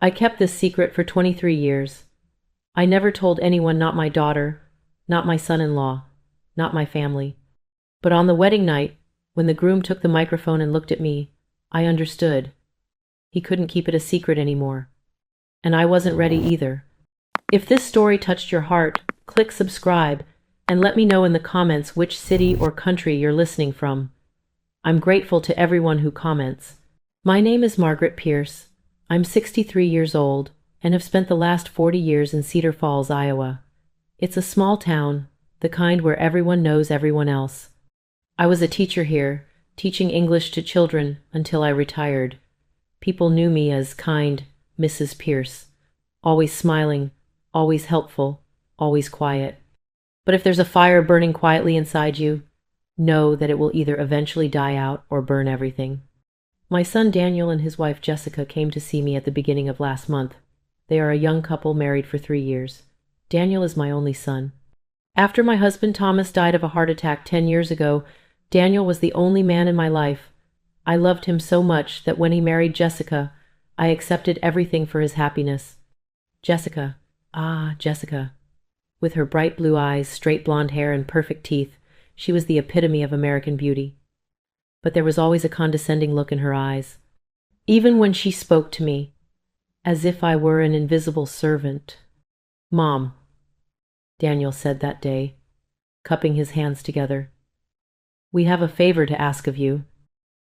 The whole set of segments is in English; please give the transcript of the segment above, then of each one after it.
I kept this secret for 23 years. I never told anyone, not my daughter, not my son-in-law, not my family. But on the wedding night, when the groom took the microphone and looked at me, I understood. He couldn't keep it a secret anymore. And I wasn't ready either. If this story touched your heart, click subscribe and let me know in the comments which city or country you're listening from. I'm grateful to everyone who comments. My name is Margaret Pierce. I'm 63 years old and have spent the last 40 years in Cedar Falls, Iowa. It's a small town, the kind where everyone knows everyone else. I was a teacher here, teaching English to children until I retired. People knew me as kind Mrs. Pierce, always smiling, always helpful, always quiet. But if there's a fire burning quietly inside you, know that it will either eventually die out or burn everything. My son Daniel and his wife Jessica came to see me at the beginning of last month. They are a young couple married for 3 years. Daniel is my only son. After my husband Thomas died of a heart attack 10 years ago, Daniel was the only man in my life. I loved him so much that when he married Jessica, I accepted everything for his happiness. Jessica, Jessica. With her bright blue eyes, straight blonde hair, and perfect teeth, she was the epitome of American beauty. But there was always a condescending look in her eyes, even when she spoke to me, as if I were an invisible servant. "Mom," Daniel said that day, cupping his hands together. "We have a favor to ask of you."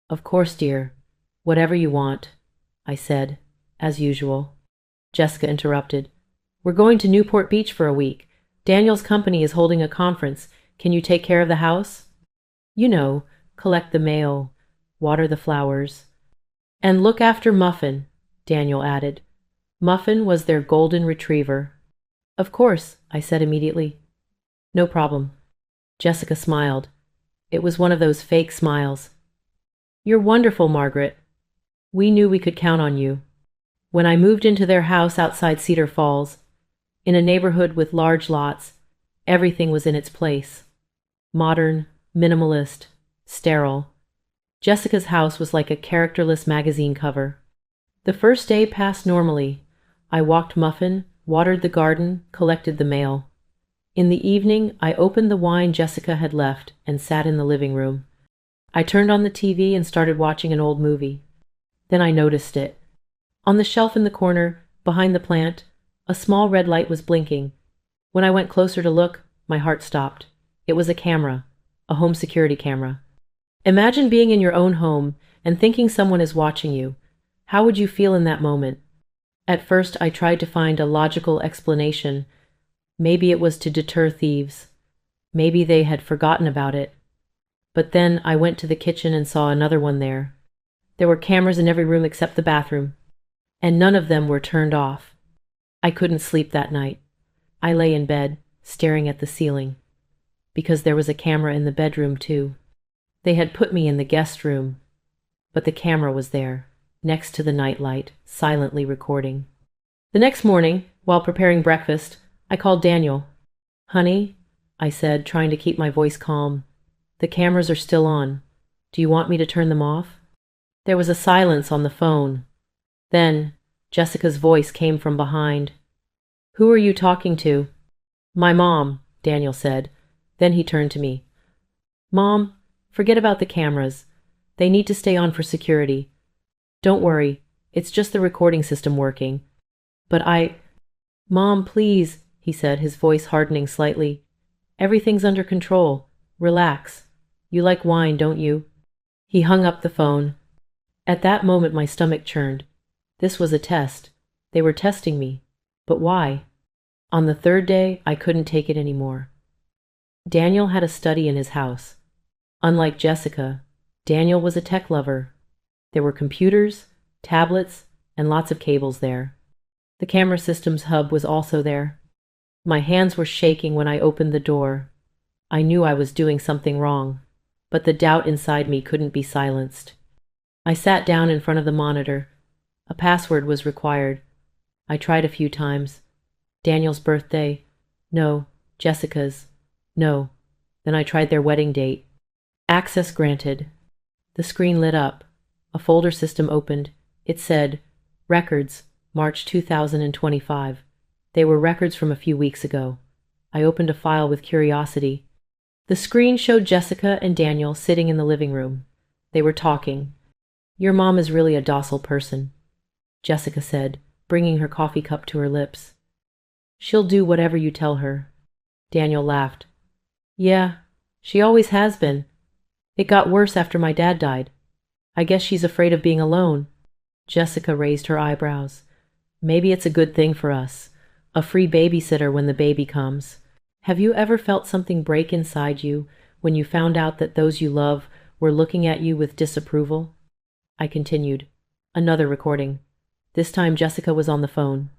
"Of course, dear. Whatever you want," I said, as usual. Jessica interrupted. "We're going to Newport Beach for a week. Daniel's company is holding a conference. Can you take care of the house? You know, collect the mail, water the flowers. And look after Muffin," Daniel added. Muffin was their golden retriever. "Of course," I said immediately. "No problem." Jessica smiled. It was one of those fake smiles. "You're wonderful, Margaret. We knew we could count on you." When I moved into their house outside Cedar Falls, in a neighborhood with large lots, everything was in its place. Modern, minimalist, sterile. Jessica's house was like a characterless magazine cover. The first day passed normally. I walked Muffin, watered the garden, collected the mail. In the evening, I opened the wine Jessica had left and sat in the living room. I turned on the TV and started watching an old movie. Then I noticed it. On the shelf in the corner, behind the plant, a small red light was blinking. When I went closer to look, my heart stopped. It was a camera, a home security camera. Imagine being in your own home and thinking someone is watching you. How would you feel in that moment? At first, I tried to find a logical explanation. Maybe it was to deter thieves. Maybe they had forgotten about it. But then I went to the kitchen and saw another one there. There were cameras in every room except the bathroom, and none of them were turned off. I couldn't sleep that night. I lay in bed, staring at the ceiling, because there was a camera in the bedroom too. They had put me in the guest room, but the camera was there, next to the nightlight, silently recording. The next morning, while preparing breakfast, I called Daniel. "Honey," I said, trying to keep my voice calm, "the cameras are still on. Do you want me to turn them off?" There was a silence on the phone. Then Jessica's voice came from behind. "Who are you talking to?" "My mom," Daniel said. Then he turned to me. "Mom, forget about the cameras. They need to stay on for security. Don't worry, it's just the recording system working." "But Mom, please," he said, his voice hardening slightly. "Everything's under control. Relax. You like wine, don't you?" He hung up the phone. At that moment my stomach churned. This was a test. They were testing me. But why? On the third day, I couldn't take it anymore. Daniel had a study in his house. Unlike Jessica, Daniel was a tech lover. There were computers, tablets, and lots of cables there. The camera system's hub was also there. My hands were shaking when I opened the door. I knew I was doing something wrong, but the doubt inside me couldn't be silenced. I sat down in front of the monitor. A password was required. I tried a few times. Daniel's birthday. No. Jessica's. No. Then I tried their wedding date. Access granted. The screen lit up. A folder system opened. It said, "Records, March 2025. They were records from a few weeks ago. I opened a file with curiosity. The screen showed Jessica and Daniel sitting in the living room. They were talking. "Your mom is really a docile person," Jessica said, bringing her coffee cup to her lips. "She'll do whatever you tell her." Daniel laughed. "Yeah, she always has been. It got worse after my dad died. I guess she's afraid of being alone." Jessica raised her eyebrows. "Maybe it's a good thing for us. A free babysitter when the baby comes." Have you ever felt something break inside you when you found out that those you love were looking at you with disapproval? I continued. Another recording. This time Jessica was on the phone.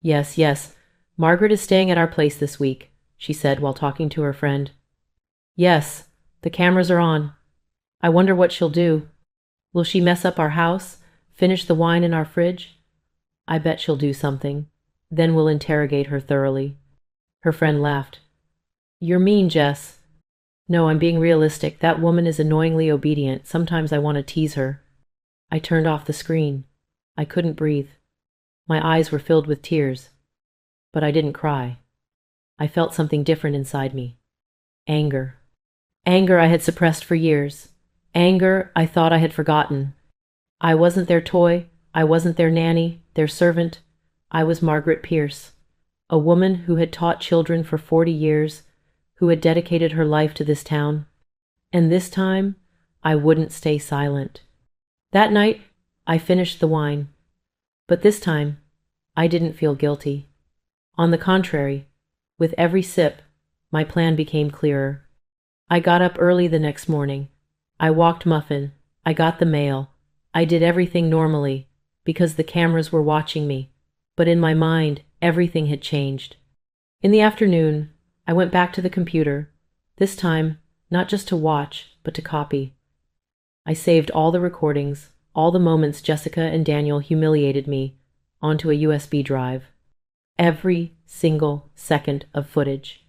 Yes. Margaret is staying at our place this week," she said while talking to her friend. "Yes, the cameras are on. I wonder what she'll do. Will she mess up our house? Finish the wine in our fridge? I bet she'll do something. Then we'll interrogate her thoroughly." Her friend laughed. "You're mean, Jess." "No, I'm being realistic. That woman is annoyingly obedient. Sometimes I want to tease her." I turned off the screen. I couldn't breathe. My eyes were filled with tears. But I didn't cry. I felt something different inside me. Anger. Anger I had suppressed for years. Anger I thought I had forgotten. I wasn't their toy. I wasn't their nanny, their servant. I was Margaret Pierce, a woman who had taught children for 40 years, who had dedicated her life to this town. And this time, I wouldn't stay silent. That night, I finished the wine. But this time, I didn't feel guilty. On the contrary, with every sip, my plan became clearer. I got up early the next morning. I walked Muffin. I got the mail. I did everything normally, because the cameras were watching me. But in my mind, everything had changed. In the afternoon, I went back to the computer, this time not just to watch, but to copy. I saved all the recordings, all the moments Jessica and Daniel humiliated me, onto a USB drive. Every single second of footage.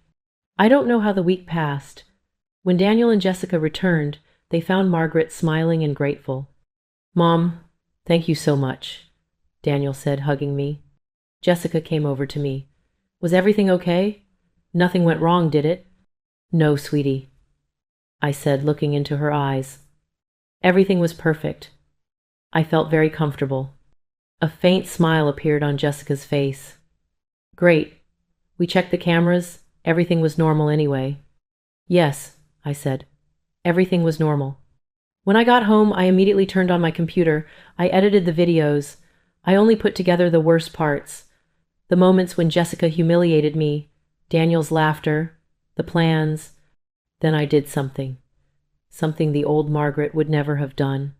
I don't know how the week passed. When Daniel and Jessica returned, they found Margaret smiling and grateful. "Mom, thank you so much," Daniel said, hugging me. Jessica came over to me. "Was everything okay? Nothing went wrong, did it?" "No, sweetie," I said, looking into her eyes. Everything was perfect. I felt very comfortable. A faint smile appeared on Jessica's face. "Great. We checked the cameras. Everything was normal anyway." "Yes," I said. Everything was normal. When I got home, I immediately turned on my computer. I edited the videos. I only put together the worst parts. The moments when Jessica humiliated me, Daniel's laughter, the plans. Then I did something. Something the old Margaret would never have done.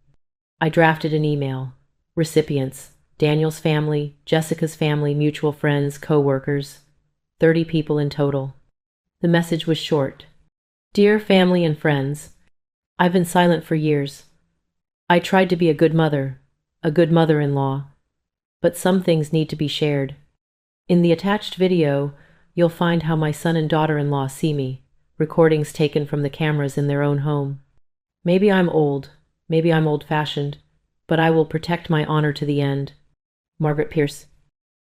I drafted an email. Recipients: Daniel's family, Jessica's family, mutual friends, co-workers. 30 people in total. The message was short. "Dear family and friends, I've been silent for years. I tried to be a good mother, a good mother-in-law, but some things need to be shared. In the attached video, you'll find how my son and daughter-in-law see me, recordings taken from the cameras in their own home. Maybe I'm old, maybe I'm old-fashioned, but I will protect my honor to the end. Margaret Pierce."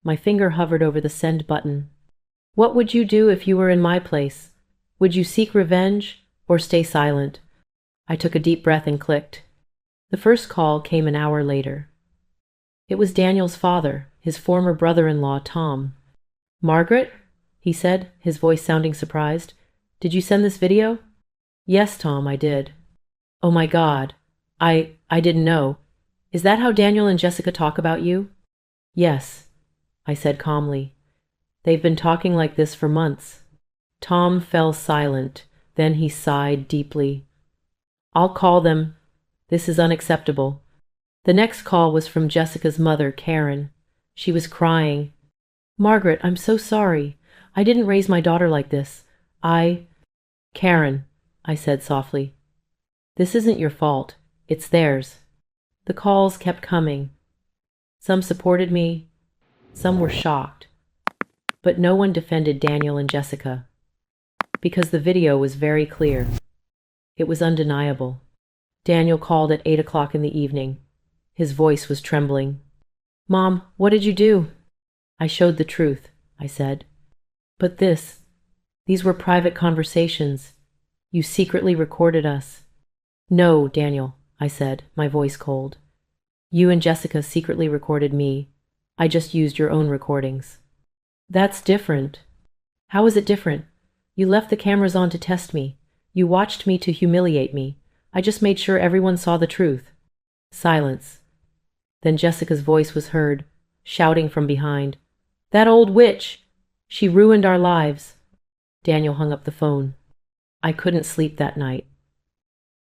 My finger hovered over the send button. What would you do if you were in my place? Would you seek revenge or stay silent? I took a deep breath and clicked. The first call came an hour later. It was Daniel's father, his former brother-in-law, Tom. "Margaret?" he said, his voice sounding surprised. "Did you send this video?" "Yes, Tom, I did." "Oh my God. I didn't know. Is that how Daniel and Jessica talk about you?" "Yes," I said calmly. "They've been talking like this for months." Tom fell silent. Then he sighed deeply. "I'll call them. This is unacceptable." The next call was from Jessica's mother, Karen. She was crying. "Margaret, I'm so sorry. I didn't raise my daughter like this. Karen," I said softly. "This isn't your fault. It's theirs." The calls kept coming. Some supported me. Some were shocked. But no one defended Daniel and Jessica. Because the video was very clear. It was undeniable. Daniel called at 8 o'clock in the evening. His voice was trembling. Mom, what did you do? I showed the truth, I said. But these were private conversations. You secretly recorded us. No, Daniel, I said, my voice cold. You and Jessica secretly recorded me. I just used your own recordings. That's different. How is it different? You left the cameras on to test me. You watched me to humiliate me. I just made sure everyone saw the truth. Silence. Then Jessica's voice was heard, shouting from behind. That old witch! She ruined our lives. Daniel hung up the phone. I couldn't sleep that night.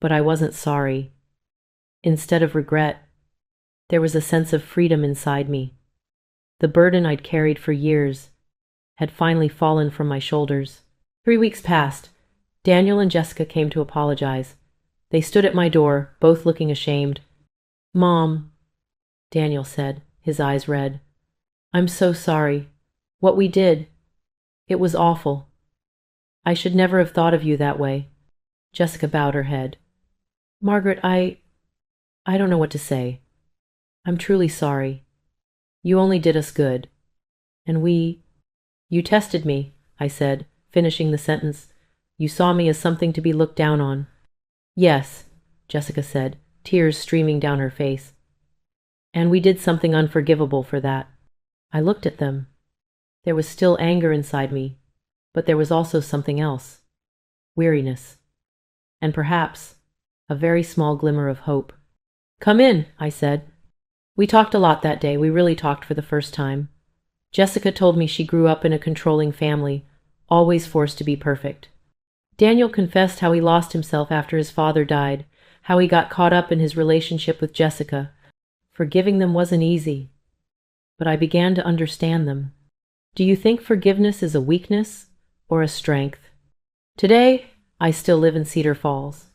But I wasn't sorry. Instead of regret, there was a sense of freedom inside me. The burden I'd carried for years had finally fallen from my shoulders. 3 weeks passed. Daniel and Jessica came to apologize. They stood at my door, both looking ashamed. Mom, Daniel said, his eyes red. I'm so sorry. What we did, it was awful. I should never have thought of you that way. Jessica bowed her head. Margaret, I don't know what to say. I'm truly sorry. You only did us good. And you tested me, I said, finishing the sentence. You saw me as something to be looked down on. Yes, Jessica said, tears streaming down her face. And we did something unforgivable for that. I looked at them. There was still anger inside me, but there was also something else. Weariness. And perhaps a very small glimmer of hope. Come in, I said. We talked a lot that day. We really talked for the first time. Jessica told me she grew up in a controlling family, always forced to be perfect. Daniel confessed how he lost himself after his father died, how he got caught up in his relationship with Jessica. Forgiving them wasn't easy, but I began to understand them. Do you think forgiveness is a weakness or a strength? Today, I still live in Cedar Falls.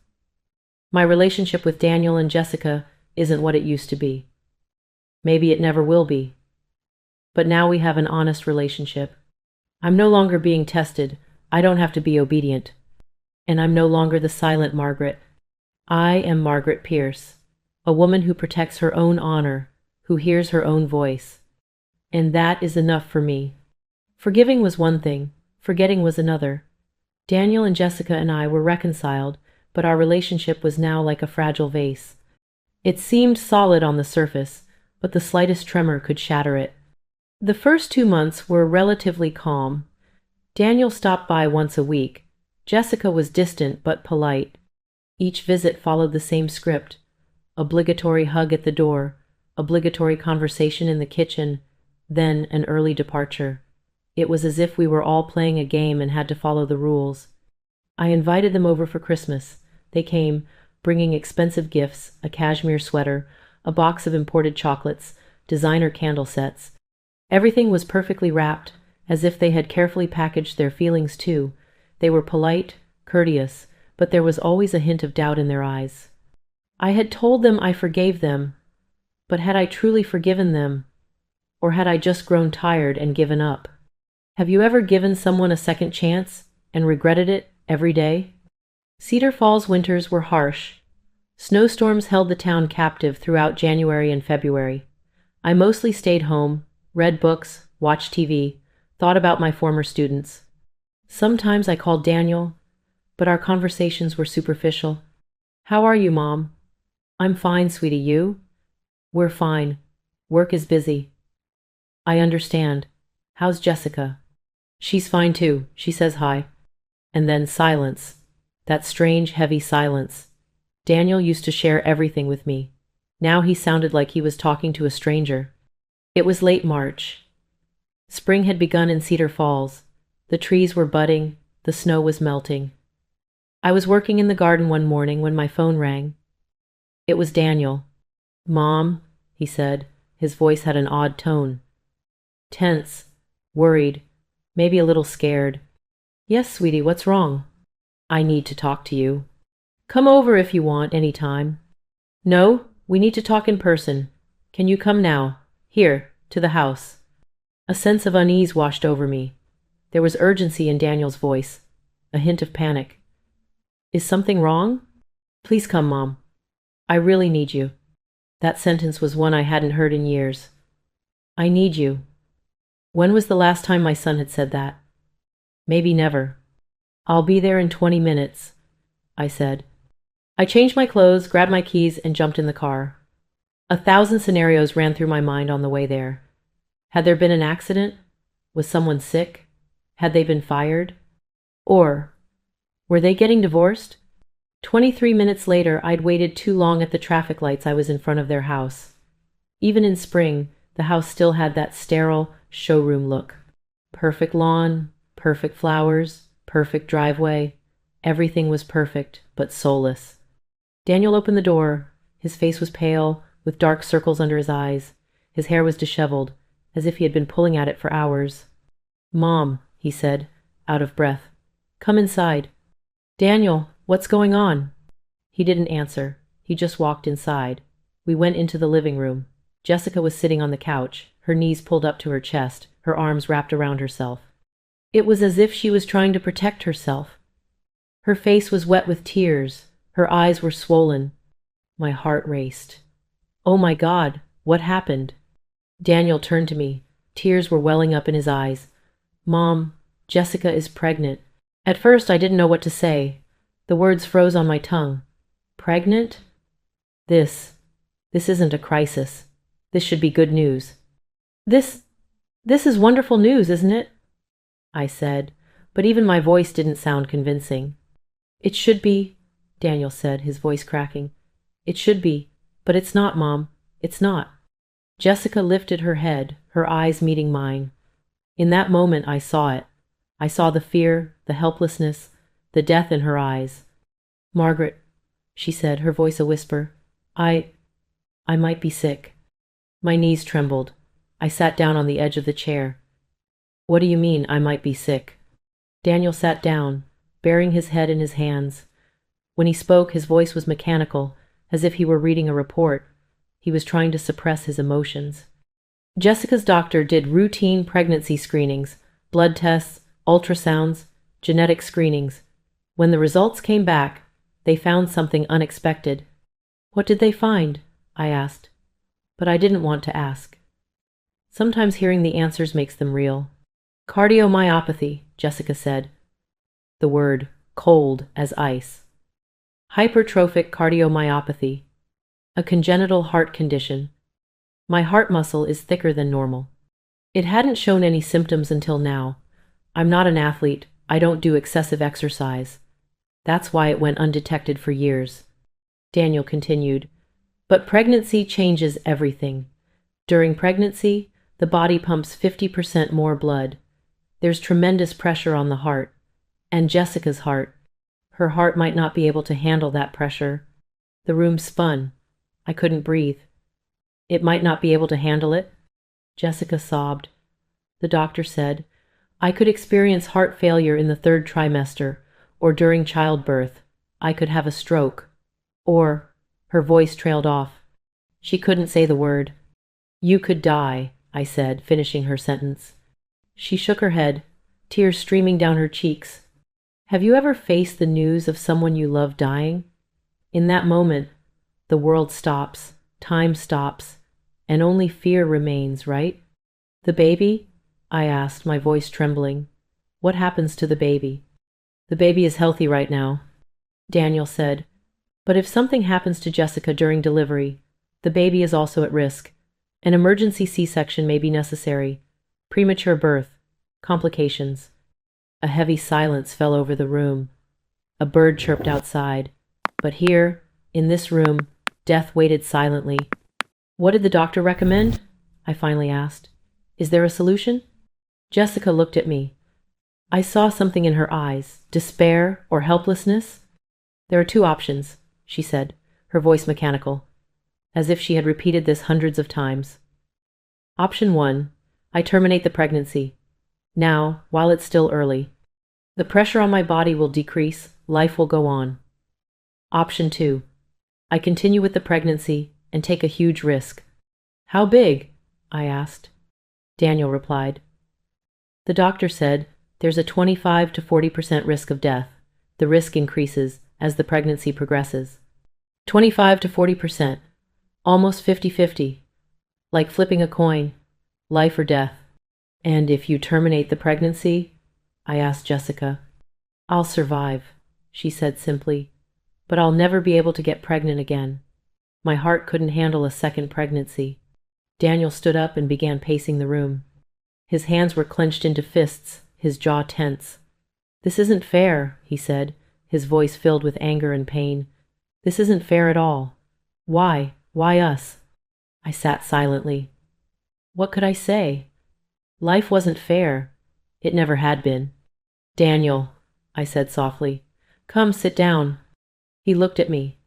My relationship with Daniel and Jessica isn't what it used to be. Maybe it never will be. But now we have an honest relationship. I'm no longer being tested. I don't have to be obedient. And I'm no longer the silent Margaret. I am Margaret Pierce, a woman who protects her own honor, who hears her own voice. And that is enough for me. Forgiving was one thing, forgetting was another. Daniel and Jessica and I were reconciled, but our relationship was now like a fragile vase. It seemed solid on the surface, but the slightest tremor could shatter it. The first 2 months were relatively calm. Daniel stopped by once a week. Jessica was distant but polite. Each visit followed the same script. Obligatory hug at the door, obligatory conversation in the kitchen, then an early departure. It was as if we were all playing a game and had to follow the rules. I invited them over for Christmas. They came, bringing expensive gifts, a cashmere sweater, a box of imported chocolates, designer candle sets. Everything was perfectly wrapped, as if they had carefully packaged their feelings too. They were polite, courteous, but there was always a hint of doubt in their eyes. I had told them I forgave them, but had I truly forgiven them? Or had I just grown tired and given up? Have you ever given someone a second chance and regretted it every day? Cedar Falls winters were harsh. Snowstorms held the town captive throughout January and February. I mostly stayed home, read books, watched TV, thought about my former students. Sometimes I called Daniel, but our conversations were superficial. How are you, Mom? I'm fine, sweetie. You? We're fine. Work is busy. I understand. How's Jessica? She's fine too. She says hi. And then silence. That strange, heavy silence. Daniel used to share everything with me. Now he sounded like he was talking to a stranger. It was late March. Spring had begun in Cedar Falls. The trees were budding. The snow was melting. I was working in the garden one morning when my phone rang. It was Daniel. Mom, he said. His voice had an odd tone. Tense, worried, maybe a little scared. Yes, sweetie, what's wrong? I need to talk to you. Come over if you want, any time. No, we need to talk in person. Can you come now? Here, to the house. A sense of unease washed over me. There was urgency in Daniel's voice, a hint of panic. Is something wrong? Please come, Mom. I really need you. That sentence was one I hadn't heard in years. I need you. When was the last time my son had said that? Maybe never. I'll be there in 20 minutes, I said. I changed my clothes, grabbed my keys, and jumped in the car. 1,000 scenarios ran through my mind on the way there. Had there been an accident? Was someone sick? Had they been fired? Or were they getting divorced? 23 minutes later, I'd waited too long at the traffic lights. I was in front of their house. Even in spring, the house still had that sterile showroom look. Perfect lawn, perfect flowers, perfect driveway. Everything was perfect, but soulless. Daniel opened the door. His face was pale, with dark circles under his eyes. His hair was disheveled, as if he had been pulling at it for hours. "Mom," he said, out of breath. "Come inside." "Daniel, what's going on?" He didn't answer. He just walked inside. We went into the living room. Jessica was sitting on the couch, her knees pulled up to her chest, her arms wrapped around herself. It was as if she was trying to protect herself. Her face was wet with tears. Her eyes were swollen. My heart raced. "Oh my God, what happened?" Daniel turned to me. Tears were welling up in his eyes. "Mom, Jessica is pregnant." At first, I didn't know what to say. The words froze on my tongue. Pregnant? This isn't a crisis. This should be good news. This is wonderful news, isn't it?" I said, but even my voice didn't sound convincing. "It should be," Daniel said, his voice cracking. "It should be, but it's not, Mom. It's not." Jessica lifted her head, her eyes meeting mine. In that moment, I saw it. I saw the fear, the helplessness, the death in her eyes. "Margaret," she said, her voice a whisper, I might be sick." My knees trembled. I sat down on the edge of the chair. "What do you mean, I might be sick?" Daniel sat down, burying his head in his hands. When he spoke, his voice was mechanical, as if he were reading a report. He was trying to suppress his emotions. Jessica's doctor did routine pregnancy screenings, blood tests, ultrasounds, genetic screenings. When the results came back, they found something unexpected. "What did they find?" I asked. But I didn't want to ask. Sometimes hearing the answers makes them real. "Cardiomyopathy," Jessica said. The word cold as ice. "Hypertrophic cardiomyopathy, a congenital heart condition. My heart muscle is thicker than normal." It hadn't shown any symptoms until now. I'm not an athlete. I don't do excessive exercise. That's why it went undetected for years. Daniel continued, "But pregnancy changes everything. During pregnancy, the body pumps 50% more blood. There's tremendous pressure on the heart. And Jessica's heart. Her heart might not be able to handle that pressure. The room spun. I couldn't breathe. It might not be able to handle it." Jessica sobbed. The doctor said, "I could experience heart failure in the 3rd trimester, or during childbirth. I could have a stroke. Or," her voice trailed off. She couldn't say the word. "You could die," I said, finishing her sentence. She shook her head, tears streaming down her cheeks. Have you ever faced the news of someone you love dying? In that moment, the world stops, time stops, and only fear remains, right? "The baby?" I asked, my voice trembling. "What happens to the baby?" "The baby is healthy right now," Daniel said. "But if something happens to Jessica during delivery, the baby is also at risk. An emergency C-section may be necessary. Premature birth. Complications." A heavy silence fell over the room. A bird chirped outside. But here, in this room, death waited silently. "What did the doctor recommend?" I finally asked. "Is there a solution?" Jessica looked at me. I saw something in her eyes, despair or helplessness. "There are 2 options," she said, her voice mechanical, as if she had repeated this hundreds of times. "Option 1, I terminate the pregnancy. Now, while it's still early. The pressure on my body will decrease, life will go on. Option 2, I continue with the pregnancy and take a huge risk." "How big?" I asked. Daniel replied. "The doctor said there's a 25 to 40% risk of death. The risk increases as the pregnancy progresses. 25 to 40%, almost 50-50, like flipping a coin. Life or death. And if you terminate the pregnancy? I asked Jessica. I'll survive, she said simply, but I'll never be able to get pregnant again. My heart couldn't handle a second pregnancy. Daniel stood up and began pacing the room. His hands were clenched into fists, his jaw tense. This isn't fair, he said, his voice filled with anger and pain. This isn't fair at all. Why? Why us? I sat silently. What could I say? Life wasn't fair. It never had been. Daniel, I said softly, come sit down. He looked at me,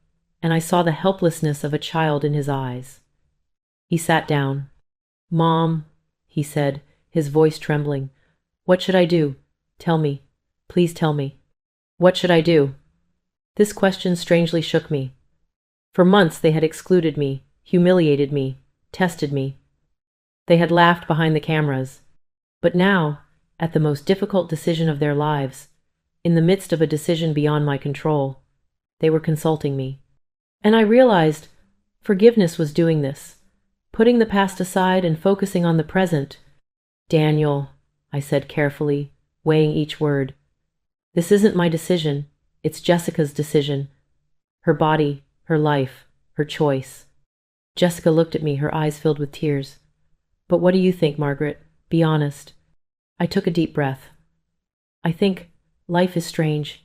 and I saw the helplessness of a child in his eyes. He sat down. Mom, he said, his voice trembling. What should I do? Tell me. Please tell me. What should I do? This question strangely shook me. For months they had excluded me, humiliated me, tested me. They had laughed behind the cameras. But now, at the most difficult decision of their lives, in the midst of a decision beyond my control, they were consulting me. And I realized forgiveness was doing this, putting the past aside and focusing on the present. Daniel, I said carefully, weighing each word. This isn't my decision. It's Jessica's decision. Her body, her life, her choice. Jessica looked at me, her eyes filled with tears. But what do you think, Margaret? Be honest. I took a deep breath. I think life is strange.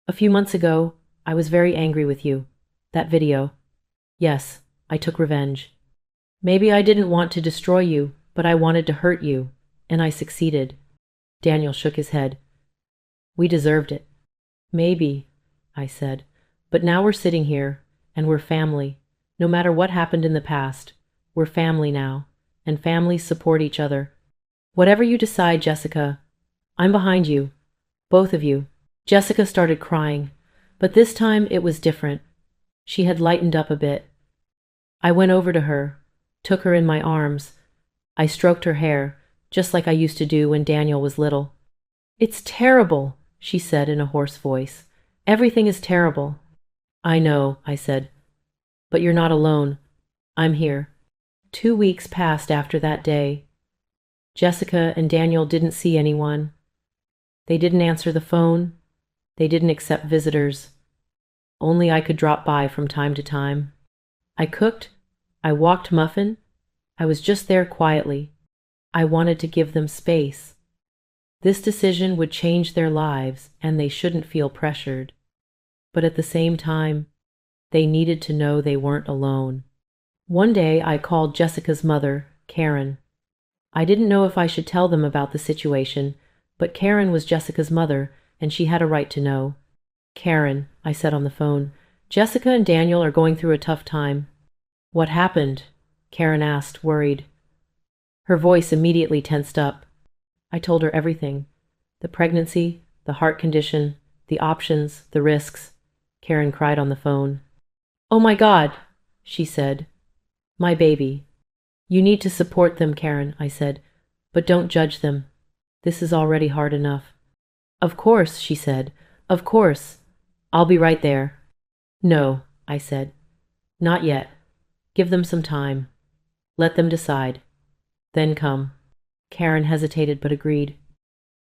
A few months ago, I was very angry with you. That video. Yes, I took revenge. Maybe I didn't want to destroy you, but I wanted to hurt you, and I succeeded. Daniel shook his head. We deserved it. Maybe, I said, but now we're sitting here, and we're family. No matter what happened in the past, we're family now, and families support each other. Whatever you decide, Jessica, I'm behind you. Both of you. Jessica started crying, but this time it was different. She had lightened up a bit. I went over to her, took her in my arms. I stroked her hair, just like I used to do when Daniel was little. It's terrible, she said in a hoarse voice. Everything is terrible. I know, I said. But you're not alone. I'm here. 2 weeks passed after that day. Jessica and Daniel didn't see anyone. They didn't answer the phone. They didn't accept visitors. Only I could drop by from time to time. I cooked. I walked Muffin. I was just there quietly. I wanted to give them space. This decision would change their lives, and they shouldn't feel pressured. But at the same time, they needed to know they weren't alone. One day I called Jessica's mother, Karen. I didn't know if I should tell them about the situation, but Karen was Jessica's mother, and she had a right to know. Karen, I said on the phone, Jessica and Daniel are going through a tough time. What happened? Karen asked, worried. Her voice immediately tensed up. I told her everything. The pregnancy, the heart condition, the options, the risks. Karen cried on the phone. Oh my God, she said. My baby. You need to support them, Karen, I said, but don't judge them. This is already hard enough. Of course, she said. Of course. I'll be right there. No, I said. Not yet. Give them some time. Let them decide. Then come. Karen hesitated but agreed.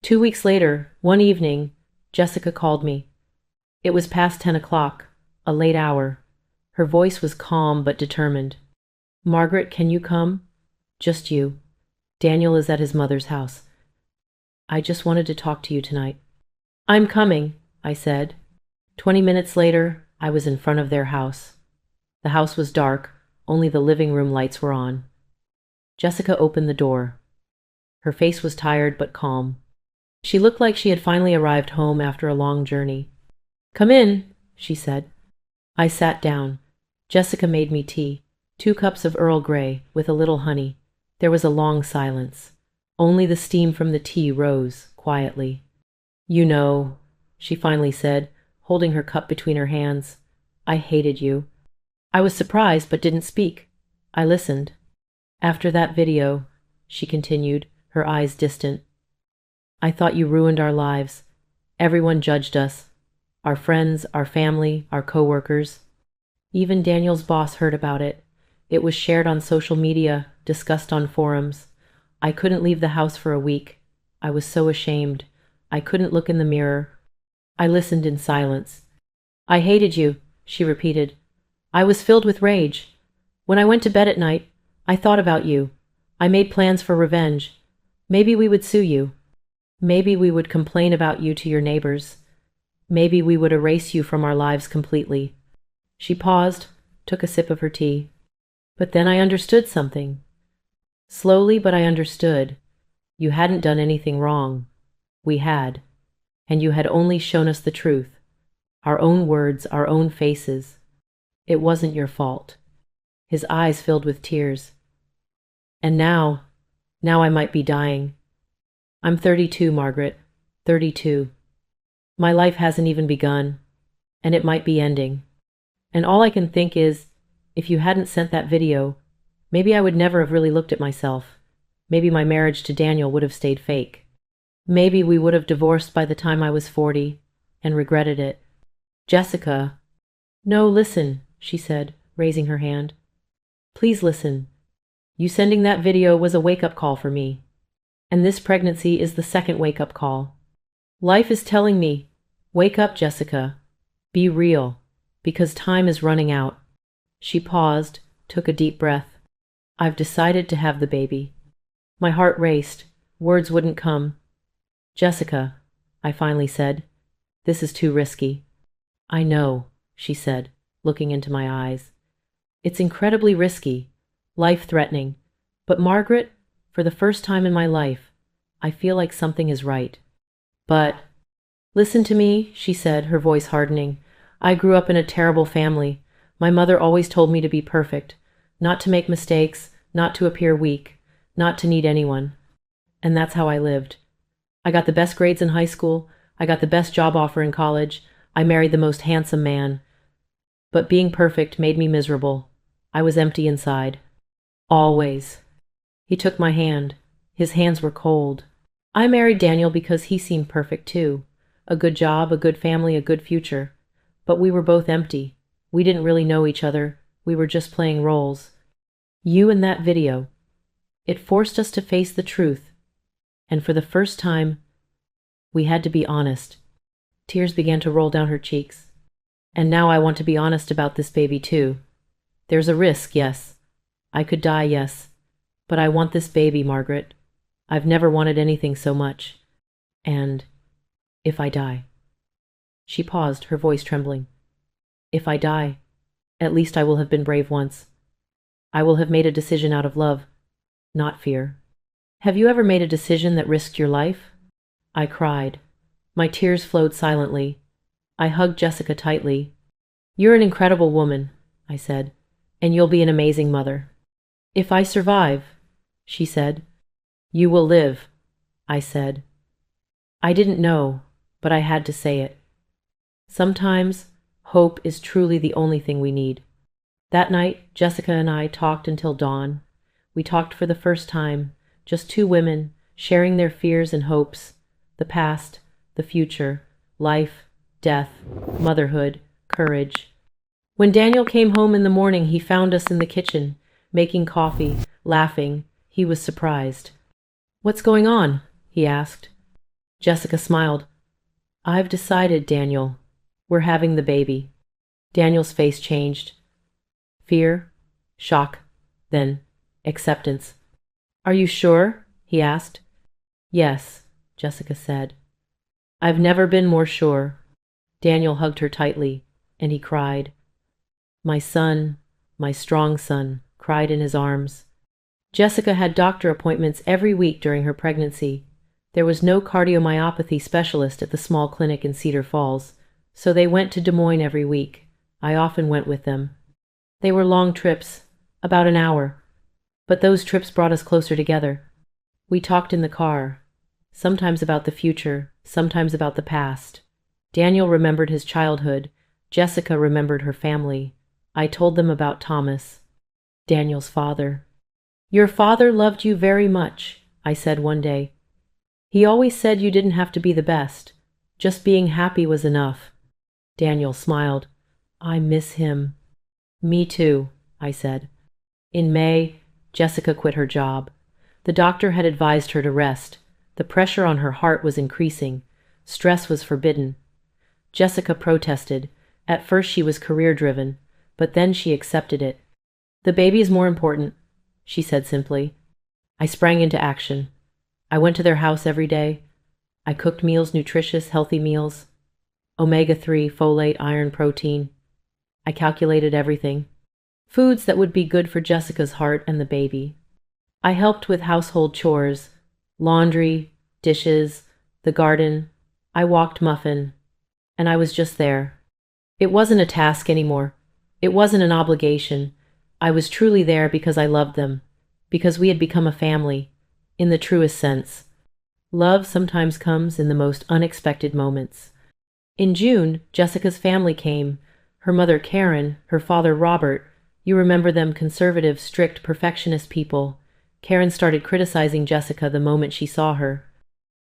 2 weeks later, one evening, Jessica called me. It was past 10 o'clock, a late hour. Her voice was calm but determined. Margaret, can you come? Just you. Daniel is at his mother's house. I just wanted to talk to you tonight. I'm coming, I said. 20 minutes later, I was in front of their house. The house was dark, only the living room lights were on. Jessica opened the door. Her face was tired but calm. She looked like she had finally arrived home after a long journey. Come in, she said. I sat down. Jessica made me tea, 2 cups of Earl Grey with a little honey. There was a long silence. Only the steam from the tea rose quietly. You know, she finally said, holding her cup between her hands, I hated you. I was surprised but didn't speak. I listened. After that video, she continued, her eyes distant, I thought you ruined our lives. Everyone judged us. Our friends, our family, our coworkers. Even Daniel's boss heard about it. It was shared on social media, discussed on forums. I couldn't leave the house for a week. I was so ashamed. I couldn't look in the mirror. I listened in silence. I hated you, she repeated. I was filled with rage. When I went to bed at night, I thought about you. I made plans for revenge. Maybe we would sue you. Maybe we would complain about you to your neighbors. Maybe we would erase you from our lives completely. She paused, took a sip of her tea. But then I understood something. Slowly, but I understood. You hadn't done anything wrong. We had. And you had only shown us the truth. Our own words, our own faces. It wasn't your fault. His eyes filled with tears. And now I might be dying. I'm 32, Margaret. 32. My life hasn't even begun, and it might be ending. And all I can think is, if you hadn't sent that video, maybe I would never have really looked at myself. Maybe my marriage to Daniel would have stayed fake. Maybe we would have divorced by the time I was 40 and regretted it. Jessica. No, listen, she said, raising her hand. Please listen. You sending that video was a wake-up call for me. And this pregnancy is the second wake-up call. Life is telling me, wake up, Jessica. Be real, because time is running out. She paused, took a deep breath. I've decided to have the baby. My heart raced. Words wouldn't come. Jessica, I finally said, this is too risky. I know, she said, looking into my eyes. It's incredibly risky, life-threatening. But Margaret, for the first time in my life, I feel like something is right. But, listen to me, she said, her voice hardening. I grew up in a terrible family. My mother always told me to be perfect, not to make mistakes, not to appear weak, not to need anyone. And that's how I lived. I got the best grades in high school. I got the best job offer in college. I married the most handsome man. But being perfect made me miserable. I was empty inside. Always. He took my hand. His hands were cold. I married Daniel because he seemed perfect too. A good job, a good family, a good future. But we were both empty. We didn't really know each other. We were just playing roles. You and that video. It forced us to face the truth. And for the first time, we had to be honest. Tears began to roll down her cheeks. And now I want to be honest about this baby too. There's a risk, yes. I could die, yes. But I want this baby, Margaret. I've never wanted anything so much. And if I die. She paused, her voice trembling. If I die, at least I will have been brave once. I will have made a decision out of love, not fear. Have you ever made a decision that risked your life? I cried. My tears flowed silently. I hugged Jessica tightly. You're an incredible woman, I said, and you'll be an amazing mother. If I survive, she said. You will live, I said. I didn't know, but I had to say it. Sometimes, hope is truly the only thing we need. That night, Jessica and I talked until dawn. We talked for the first time, just two women, sharing their fears and hopes, the past, the future, life, death, motherhood, courage. When Daniel came home in the morning, he found us in the kitchen, making coffee, laughing. He was surprised. What's going on? He asked. Jessica smiled. I've decided, Daniel. We're having the baby. Daniel's face changed. Fear, shock, then acceptance. Are you sure? He asked. Yes, Jessica said. I've never been more sure. Daniel hugged her tightly, and he cried. My son, my strong son, cried in his arms. Jessica had doctor appointments every week during her pregnancy. There was no cardiomyopathy specialist at the small clinic in Cedar Falls, so they went to Des Moines every week. I often went with them. They were long trips, about an hour, but those trips brought us closer together. We talked in the car, sometimes about the future, sometimes about the past. Daniel remembered his childhood. Jessica remembered her family. I told them about Thomas, Daniel's father. Your father loved you very much, I said one day. He always said you didn't have to be the best. Just being happy was enough. Daniel smiled. I miss him. Me too, I said. In May, Jessica quit her job. The doctor had advised her to rest. The pressure on her heart was increasing. Stress was forbidden. Jessica protested. At first she was career-driven, but then she accepted it. "The baby is more important," she said simply. I sprang into action. I went to their house every day. I cooked meals, nutritious, healthy meals. Omega-3, folate, iron, protein. I calculated everything. Foods that would be good for Jessica's heart and the baby. I helped with household chores, laundry, dishes, the garden. I walked Muffin, and I was just there. It wasn't a task anymore. It wasn't an obligation. I was truly there because I loved them, because we had become a family, in the truest sense. Love sometimes comes in the most unexpected moments. In June, Jessica's family came. Her mother Karen, her father Robert. You remember them, conservative, strict, perfectionist people. Karen started criticizing Jessica the moment she saw her.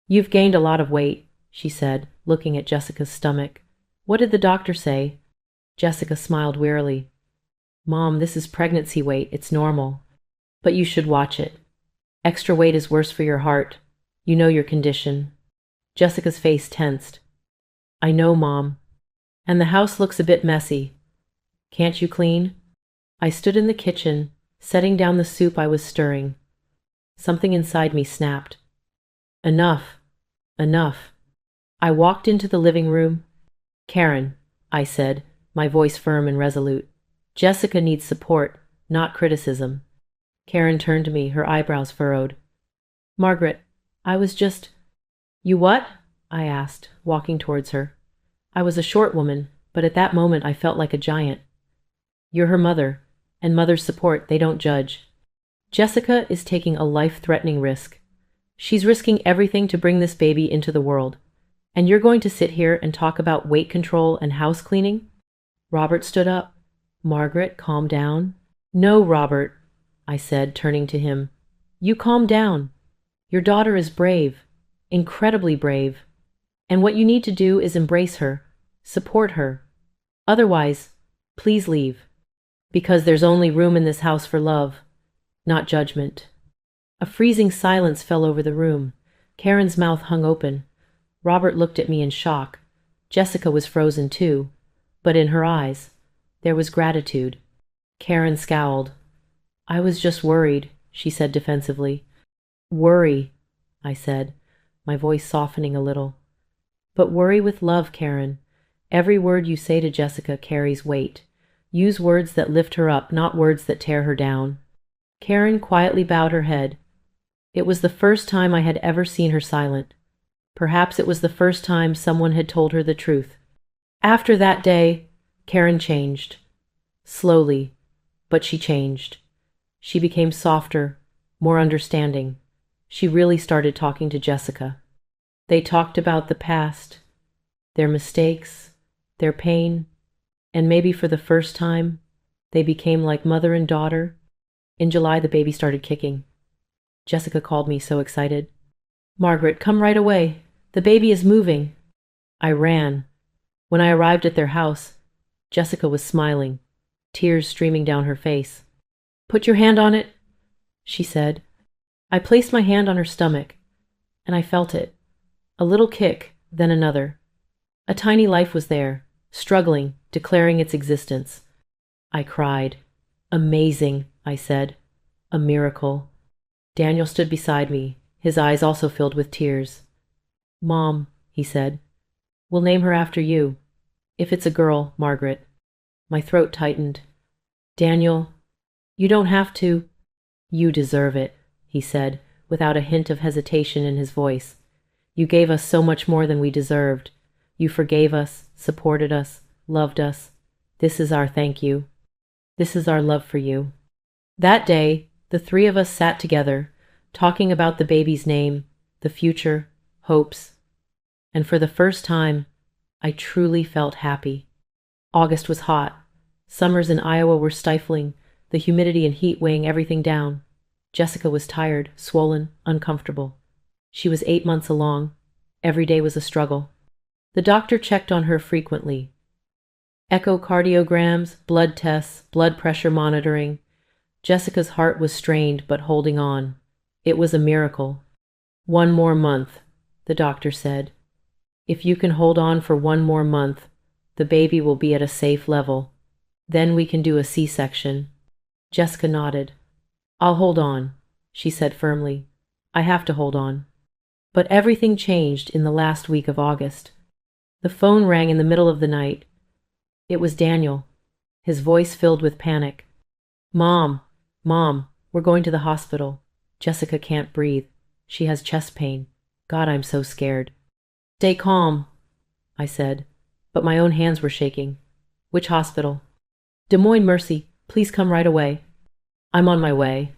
"You've gained a lot of weight," she said, looking at Jessica's stomach. "What did the doctor say?" Jessica smiled wearily. "Mom, this is pregnancy weight. It's normal. But you should watch it. Extra weight is worse for your heart. You know your condition." Jessica's face tensed. "I know, Mom. And the house looks a bit messy. Can't you clean?" I stood in the kitchen, setting down the soup I was stirring. Something inside me snapped. Enough. Enough. I walked into the living room. "Karen," I said, my voice firm and resolute. "Jessica needs support, not criticism." Karen turned to me, her eyebrows furrowed. "Margaret, I was just—" "You what?" I asked, walking towards her. I was a short woman, but at that moment I felt like a giant. "You're her mother, and mothers support, they don't judge. Jessica is taking a life-threatening risk. She's risking everything to bring this baby into the world. And you're going to sit here and talk about weight control and house cleaning?" Robert stood up. "Margaret, calm down." "No, Robert," I said, turning to him. "You calm down. Your daughter is brave, incredibly brave. And what you need to do is embrace her, support her. Otherwise, please leave. Because there's only room in this house for love, not judgment." A freezing silence fell over the room. Karen's mouth hung open. Robert looked at me in shock. Jessica was frozen too, but in her eyes, there was gratitude. Karen scowled. "I was just worried," she said defensively. "Worry," I said, my voice softening a little. "But worry with love, Karen. Every word you say to Jessica carries weight. Use words that lift her up, not words that tear her down." Karen quietly bowed her head. It was the first time I had ever seen her silent. Perhaps it was the first time someone had told her the truth. After that day, Karen changed. Slowly, but she changed. She became softer, more understanding. She really started talking to Jessica. They talked about the past, their mistakes, their pain, and maybe for the first time, they became like mother and daughter. In July, the baby started kicking. Jessica called me, so excited. "Margaret, come right away. The baby is moving." I ran. When I arrived at their house, Jessica was smiling, tears streaming down her face. "Put your hand on it," she said. I placed my hand on her stomach, and I felt it. A little kick, then another. A tiny life was there, struggling, declaring its existence. I cried. "Amazing," I said. "A miracle." Daniel stood beside me, his eyes also filled with tears. "Mom," he said, "we'll name her after you. If it's a girl, Margaret." My throat tightened. "Daniel, you don't have to." "You deserve it," he said, without a hint of hesitation in his voice. "You gave us so much more than we deserved. You forgave us, supported us, loved us. This is our thank you. This is our love for you." That day, the three of us sat together, talking about the baby's name, the future, hopes. And for the first time, I truly felt happy. August was hot. Summers in Iowa were stifling, the humidity and heat weighing everything down. Jessica was tired, swollen, uncomfortable. She was 8 months along. Every day was a struggle. The doctor checked on her frequently. Echocardiograms, blood tests, blood pressure monitoring. Jessica's heart was strained but holding on. It was a miracle. 1 more month, the doctor said. If you can hold on for 1 more month, the baby will be at a safe level. Then we can do a C-section. Jessica nodded. I'll hold on, she said firmly. I have to hold on. But everything changed in the last week of August. The phone rang in the middle of the night. It was Daniel, his voice filled with panic. Mom, we're going to the hospital. Jessica can't breathe. She has chest pain. God, I'm so scared. Stay calm, I said, but my own hands were shaking. Which hospital? Des Moines Mercy. Please come right away. I'm on my way.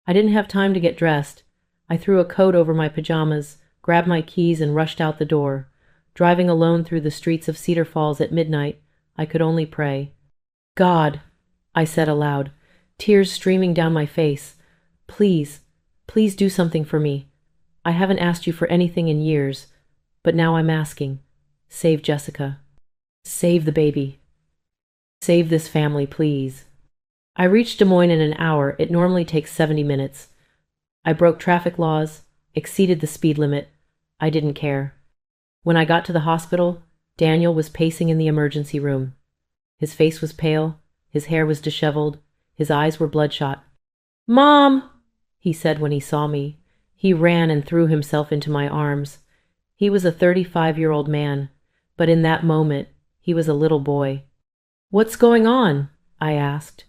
I didn't have time to get dressed. I threw a coat over my pajamas, grabbed my keys, and rushed out the door. Driving alone through the streets of Cedar Falls at midnight, I could only pray. God, I said aloud, tears streaming down my face. Please do something for me. I haven't asked you for anything in years, but now I'm asking. Save Jessica. Save the baby. Save this family, please. I reached Des Moines in an hour. It normally takes 70 minutes. I broke traffic laws, exceeded the speed limit. I didn't care. When I got to the hospital, Daniel was pacing in the emergency room. His face was pale, his hair was disheveled, his eyes were bloodshot. Mom, he said when he saw me. He ran and threw himself into my arms. He was a 35-year-old man, but in that moment, he was a little boy. What's going on? I asked.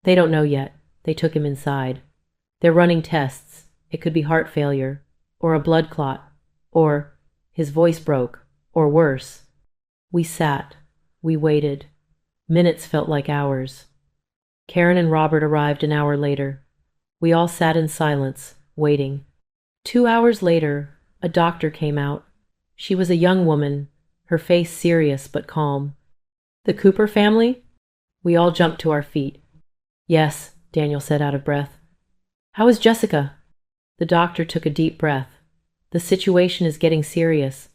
They don't know yet. They took him inside. They're running tests. It could be heart failure, or a blood clot, or his voice broke, or worse. We sat. We waited. Minutes felt like hours. Karen and Robert arrived an hour later. We all sat in silence, waiting. 2 hours later, a doctor came out. She was a young woman, her face serious but calm. The Cooper family? We all jumped to our feet. Yes, Daniel said out of breath. How is Jessica? The doctor took a deep breath. The situation is getting serious.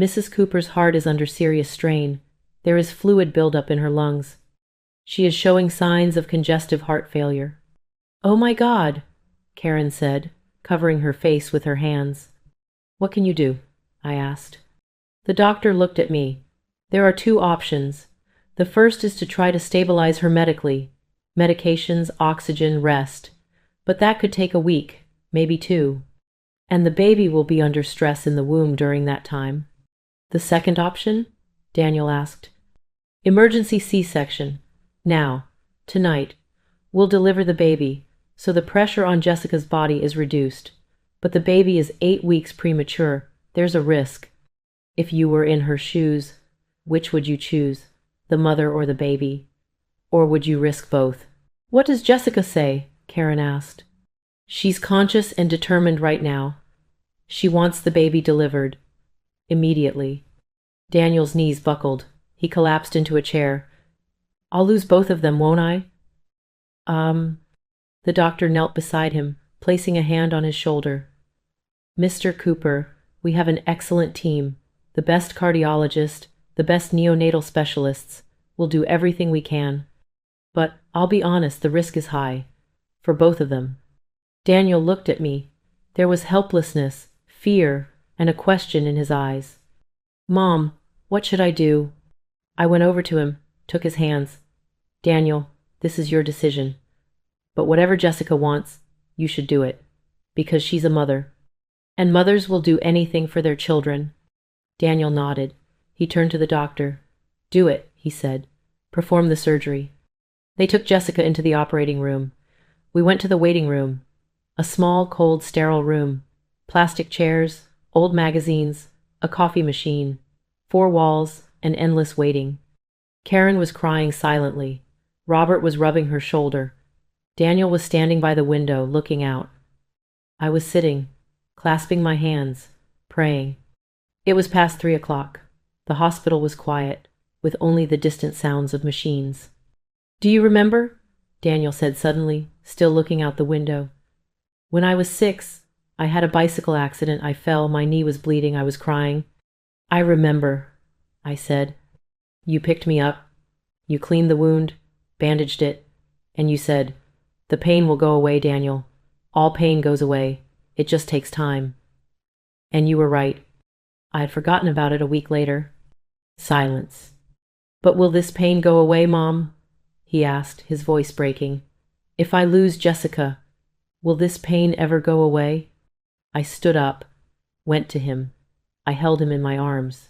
Mrs. Cooper's heart is under serious strain. There is fluid buildup in her lungs. She is showing signs of congestive heart failure. Oh my God, Karen said, covering her face with her hands. What can you do? I asked. The doctor looked at me. There are 2 options. The first is to try to stabilize her medically. Medications, oxygen, rest. But that could take a week, maybe 2. And the baby will be under stress in the womb during that time. The second option? Daniel asked. Emergency C-section. Now, tonight. We'll deliver the baby, so the pressure on Jessica's body is reduced. But the baby is 8 weeks premature. There's a risk. If you were in her shoes, which would you choose? The mother or the baby? Or would you risk both? What does Jessica say? Karen asked. She's conscious and determined right now. She wants the baby delivered. Immediately. Daniel's knees buckled. He collapsed into a chair. I'll lose both of them, won't I? The doctor knelt beside him, placing a hand on his shoulder. Mr. Cooper, we have an excellent team. The best cardiologist, the best neonatal specialists. We'll do everything we can. But I'll be honest, the risk is high. For both of them. Daniel looked at me. There was helplessness, fear, and a question in his eyes. Mom, what should I do? I went over to him, took his hands. Daniel, this is your decision. But whatever Jessica wants, you should do it. Because she's a mother. And mothers will do anything for their children. Daniel nodded. He turned to the doctor. Do it, he said. Perform the surgery. They took Jessica into the operating room. We went to the waiting room. A small, cold, sterile room. Plastic chairs, old magazines, a coffee machine, 4 walls, and endless waiting. Karen was crying silently. Robert was rubbing her shoulder. Daniel was standing by the window, looking out. I was sitting, clasping my hands, praying. It was past 3 o'clock. The hospital was quiet, with only the distant sounds of machines. Do you remember? Daniel said suddenly, still looking out the window. When I was 6, I had a bicycle accident. I fell, my knee was bleeding, I was crying. I remember, I said. You picked me up. You cleaned the wound, bandaged it, and you said, the pain will go away, Daniel. All pain goes away. It just takes time. And you were right. I had forgotten about it a week later. Silence. But will this pain go away, Mom? He asked, his voice breaking. If I lose Jessica, will this pain ever go away? I stood up, went to him. I held him in my arms.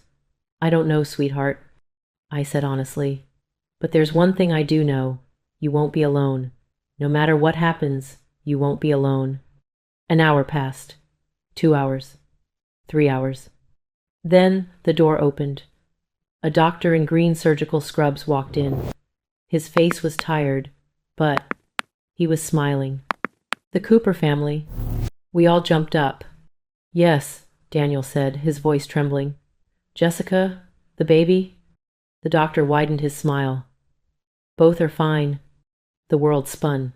I don't know, sweetheart, I said honestly. But there's one thing I do know. You won't be alone. No matter what happens, you won't be alone. An hour passed. 2 hours. 3 hours. Then the door opened. A doctor in green surgical scrubs walked in. His face was tired, but he was smiling. The Cooper family. We all jumped up. Yes, Daniel said, his voice trembling. Jessica, the baby? The doctor widened his smile. Both are fine. The world spun.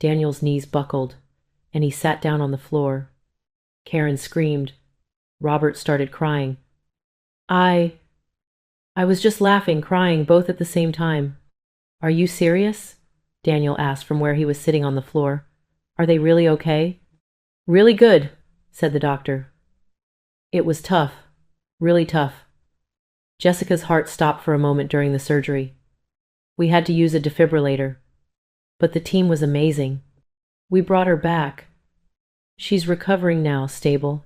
Daniel's knees buckled, and he sat down on the floor. Karen screamed. Robert started crying. I was just laughing, crying, both at the same time. Are you serious? Daniel asked from where he was sitting on the floor. Are they really okay? Really good, said the doctor. It was tough, really tough. Jessica's heart stopped for a moment during the surgery. We had to use a defibrillator. But the team was amazing. We brought her back. She's recovering now, stable.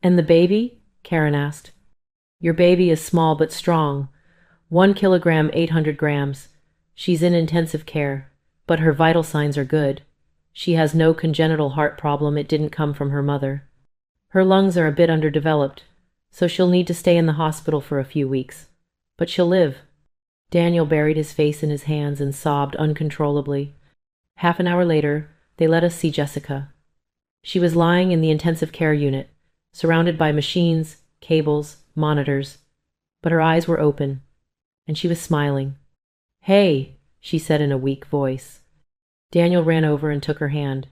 And the baby? Karen asked. Your baby is small but strong. 1 kilogram, 800 grams. She's in intensive care, but her vital signs are good. She has no congenital heart problem. It didn't come from her mother. Her lungs are a bit underdeveloped, so she'll need to stay in the hospital for a few weeks. But she'll live. Daniel buried his face in his hands and sobbed uncontrollably. Half an hour later, they let us see Jessica. She was lying in the intensive care unit, surrounded by machines, cables, monitors, but her eyes were open, and she was smiling. Hey, she said in a weak voice. Daniel ran over and took her hand.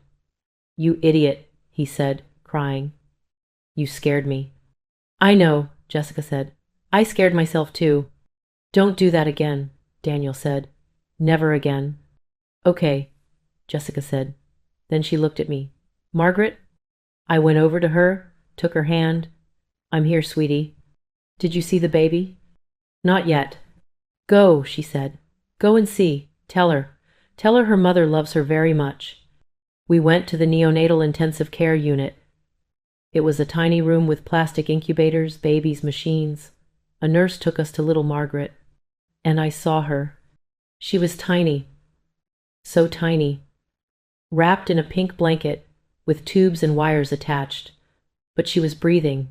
You idiot, he said, crying. You scared me. I know, Jessica said. I scared myself too. Don't do that again, Daniel said. Never again. Okay, Jessica said. Then she looked at me. Margaret? I went over to her, took her hand. I'm here, sweetie. Did you see the baby? Not yet. Go, she said. Go and see. Tell her. Tell her mother loves her very much. We went to the neonatal intensive care unit. It was a tiny room with plastic incubators, babies, machines. A nurse took us to little Margaret. And I saw her. She was tiny. So tiny. Wrapped in a pink blanket, with tubes and wires attached. But she was breathing.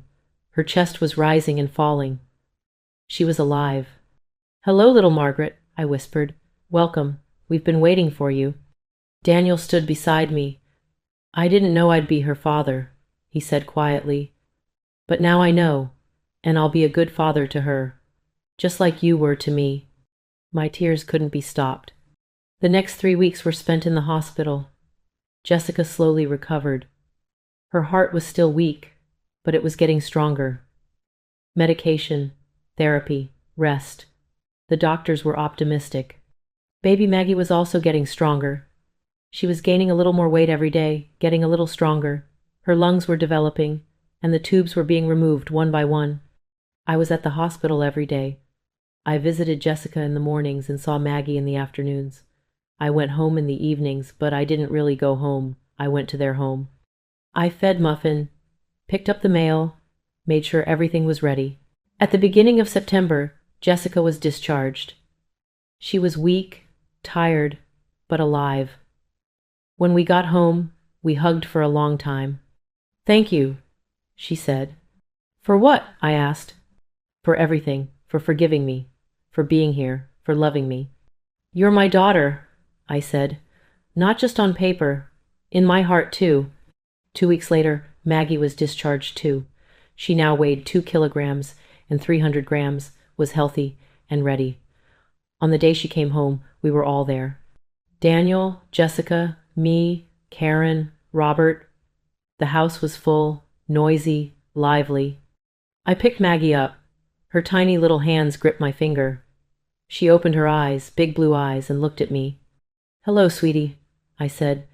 Her chest was rising and falling. She was alive. Hello, little Margaret, I whispered. Welcome. We've been waiting for you. Daniel stood beside me. I didn't know I'd be her father, he said quietly. But now I know, and I'll be a good father to her, just like you were to me. My tears couldn't be stopped. The next 3 weeks were spent in the hospital. Jessica slowly recovered. Her heart was still weak, but it was getting stronger. Medication, therapy, rest. The doctors were optimistic. Baby Maggie was also getting stronger. She was gaining a little more weight every day, getting a little stronger. Her lungs were developing, and the tubes were being removed one by one. I was at the hospital every day. I visited Jessica in the mornings and saw Maggie in the afternoons. I went home in the evenings, but I didn't really go home. I went to their home. I fed Muffin, picked up the mail, made sure everything was ready. At the beginning of September, Jessica was discharged. She was weak, tired, but alive. When we got home, we hugged for a long time. Thank you, she said. For what? I asked. For everything, for forgiving me, for being here, for loving me. You're my daughter, I said. Not just on paper, in my heart too. 2 weeks later, Maggie was discharged too. She now weighed 2 kilograms and 300 grams, was healthy and ready. On the day she came home, we were all there. Daniel, Jessica, me, Karen, Robert. The house was full, noisy, lively. I picked Maggie up. Her tiny little hands gripped my finger. She opened her eyes, big blue eyes, and looked at me. Hello, sweetie, I said.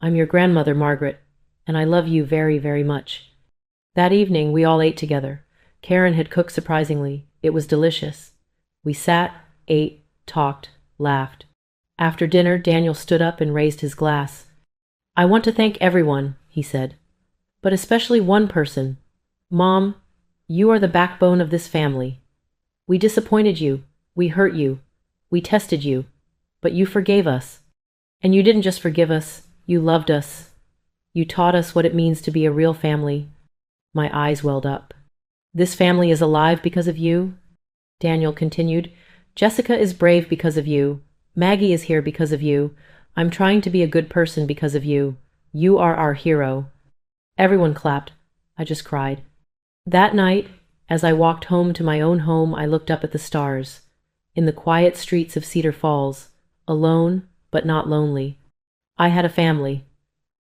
I'm your grandmother, Margaret. and I love you very, very much." That evening, we all ate together. Karen had cooked surprisingly. It was delicious. We sat, ate, talked, laughed. After dinner, Daniel stood up and raised his glass. "I want to thank everyone," he said, "but especially one person. Mom, you are the backbone of this family. We disappointed you. We hurt you. We tested you. But you forgave us. And you didn't just forgive us, you loved us. You taught us what it means to be a real family." My eyes welled up. "This family is alive because of you," Daniel continued. "Jessica is brave because of you. Maggie is here because of you. I'm trying to be a good person because of you. You are our hero." Everyone clapped. I just cried. That night, as I walked home to my own home, I looked up at the stars. In the quiet streets of Cedar Falls, alone, but not lonely. I had a family.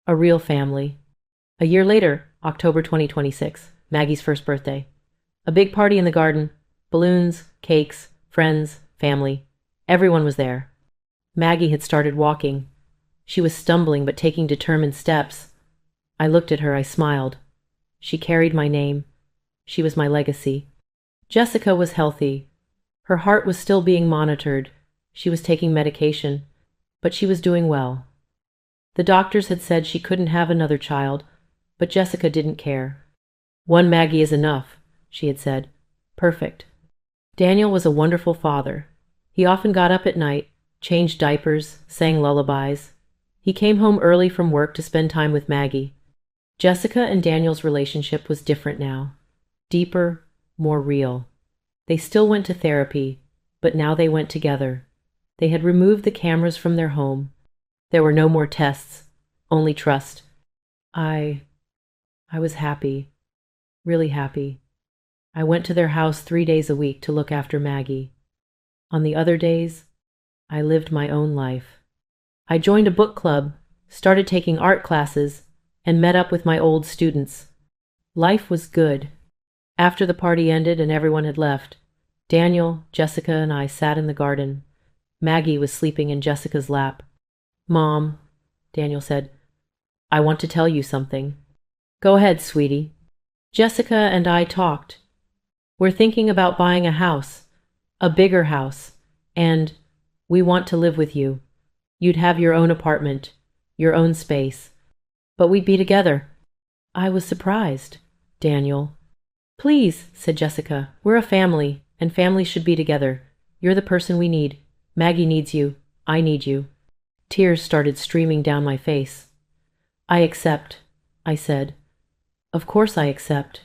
A real family. A year later, October 2026, Maggie's first birthday. A big party in the garden. Balloons, cakes, friends, family. Everyone was there. Maggie had started walking. She was stumbling but taking determined steps. I looked at her, I smiled. She carried my name. She was my legacy. Jessica was healthy. Her heart was still being monitored. She was taking medication, but she was doing well. The doctors had said she couldn't have another child, but Jessica didn't care. "One Maggie is enough," she had said. Perfect. Daniel was a wonderful father. He often got up at night, changed diapers, sang lullabies. He came home early from work to spend time with Maggie. Jessica and Daniel's relationship was different now. Deeper, more real. They still went to therapy, but now they went together. They had removed the cameras from their home. There were no more tests, only trust. I was happy, really happy. I went to their house 3 days a week to look after Maggie. On the other days, I lived my own life. I joined a book club, started taking art classes, and met up with my old students. Life was good. After the party ended and everyone had left, Daniel, Jessica, and I sat in the garden. Maggie was sleeping in Jessica's lap. "Mom," Daniel said, "I want to tell you something." "Go ahead, sweetie." Jessica and I talked. "We're thinking about buying a house, a bigger house, and we want to live with you. You'd have your own apartment, your own space, but we'd be together." I was surprised. "Daniel." "Please," said Jessica, "we're a family, and families should be together. You're the person we need. Maggie needs you. I need you." Tears started streaming down my face. "I accept," I said. "Of course I accept."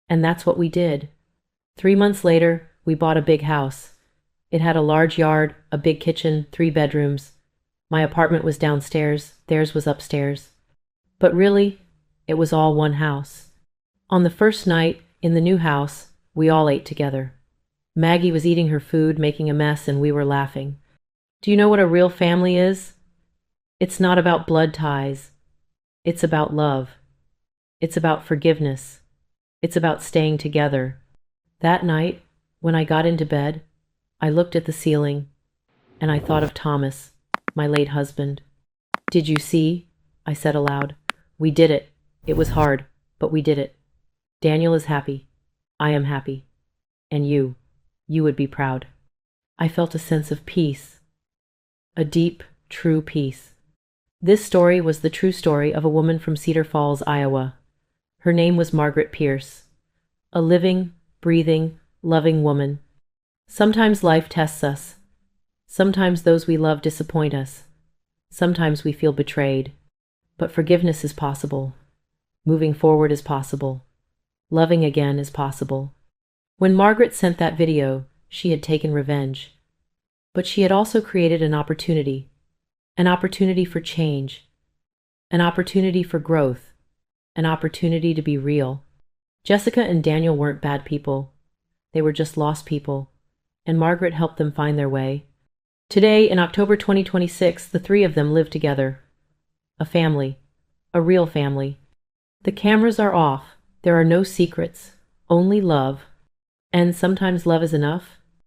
And that's what we did. 3 months later, we bought a big house. It had a large yard, a big kitchen, 3 bedrooms. My apartment was downstairs, theirs was upstairs. But really, it was all one house. On the first night, in the new house, we all ate together. Maggie was eating her food, making a mess, and we were laughing. Do you know what a real family is? It's not about blood ties. It's about love. It's about forgiveness. It's about staying together. That night, when I got into bed, I looked at the ceiling, and I thought of Thomas, my late husband. "Did you see?" I said aloud. "We did it. It was hard, but we did it. Daniel is happy. I am happy. And you would be proud." I felt a sense of peace. A deep, true peace. This story was the true story of a woman from Cedar Falls, Iowa. Her name was Margaret Pierce. A living, breathing, loving woman. Sometimes life tests us. Sometimes those we love disappoint us. Sometimes we feel betrayed. But forgiveness is possible. Moving forward is possible. Loving again is possible. When Margaret sent that video, she had taken revenge. But she had also created an opportunity for change, an opportunity for growth, an opportunity to be real. Jessica and Daniel weren't bad people. They were just lost people, and Margaret helped them find their way. Today, in October 2026, the 3 of them live together. A family. A real family. The cameras are off. There are no secrets, only love. And sometimes love is enough.